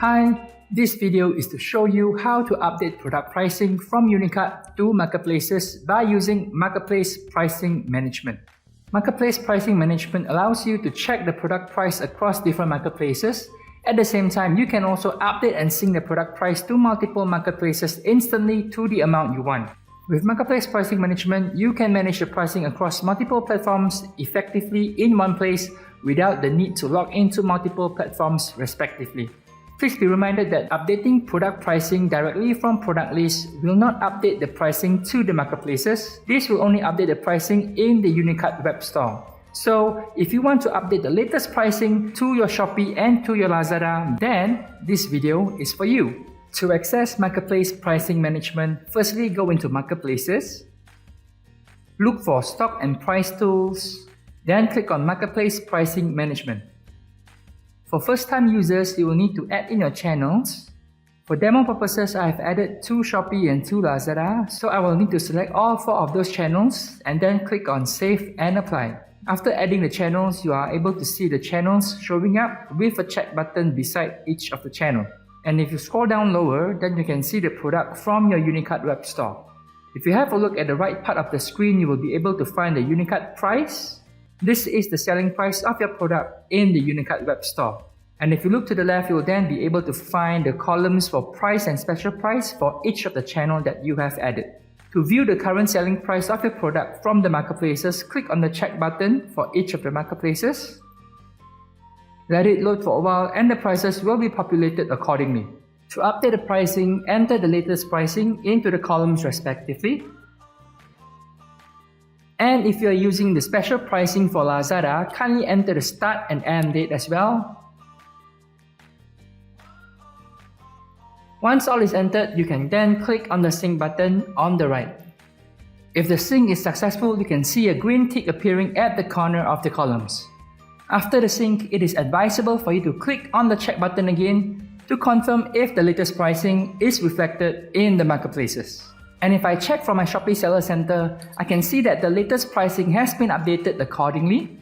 Hi, this video is to show you how to update product pricing from Unicart to marketplaces by using Marketplace Pricing Management. Marketplace Pricing Management allows you to check the product price across different marketplaces. At the same time, you can also update and sync the product price to multiple marketplaces instantly to the amount you want. With Marketplace Pricing Management, you can manage the pricing across multiple platforms effectively in one place without the need to log into multiple platforms respectively. Please be reminded that updating product pricing directly from product lists will not update the pricing to the marketplaces. This will only update the pricing in the Unicart web store. So, if you want to update the latest pricing to your Shopee and to your Lazada, then this video is for you. To access Marketplace Pricing Management, firstly go into Marketplaces, look for Stock and Price Tools, then click on Marketplace Pricing Management. For first-time users, you will need to add in your channels. For demo purposes, I have added 2 Shopee and 2 Lazada, so I will need to select all 4 of those channels and then click on Save and Apply. After adding the channels, you are able to see the channels showing up with a check button beside each of the channel. And if you scroll down lower, then you can see the product from your Unicart web store. If you have a look at the right part of the screen, you will be able to find the Unicart price. This is the selling price of your product in the Unicart web store. And if you look to the left, you will then be able to find the columns for price and special price for each of the channel that you have added. To view the current selling price of your product from the marketplaces, click on the check button for each of the marketplaces. Let it load for a while and the prices will be populated accordingly. To update the pricing, enter the latest pricing into the columns respectively. And if you are using the special pricing for Lazada, kindly enter the start and end date as well. Once all is entered, you can then click on the sync button on the right. If the sync is successful, you can see a green tick appearing at the corner of the columns. After the sync, it is advisable for you to click on the check button again to confirm if the latest pricing is reflected in the marketplaces. And if I check from my Shopee Seller Center, I can see that the latest pricing has been updated accordingly.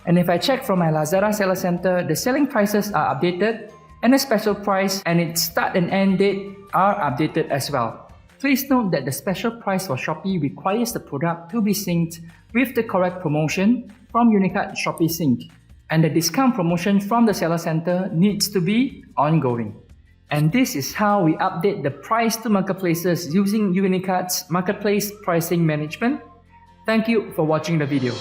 And if I check from my Lazada Seller Center, the selling prices are updated and the special price and its start and end date are updated as well. Please note that the special price for Shopee requires the product to be synced with the correct promotion from Unicart Shopee Sync. And the discount promotion from the Seller Center needs to be ongoing. And this is how we update the price to marketplaces using Unicart's Marketplace Pricing Management. Thank you for watching the video.